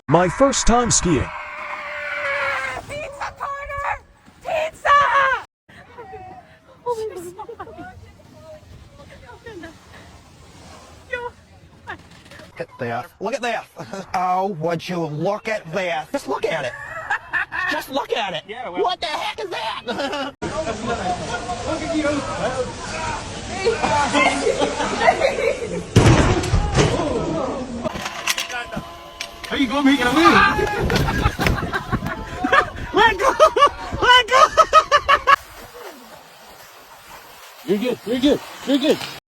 My first time skiing. Pizza corner! Pizza! Oh my God. Look at this. Look at this. Oh, would you look at this? Just look at it. Just look at it. Yeah, well. What the heck is that? How you gonna make it move? Let go! Let go! You're good. You're good. You're good.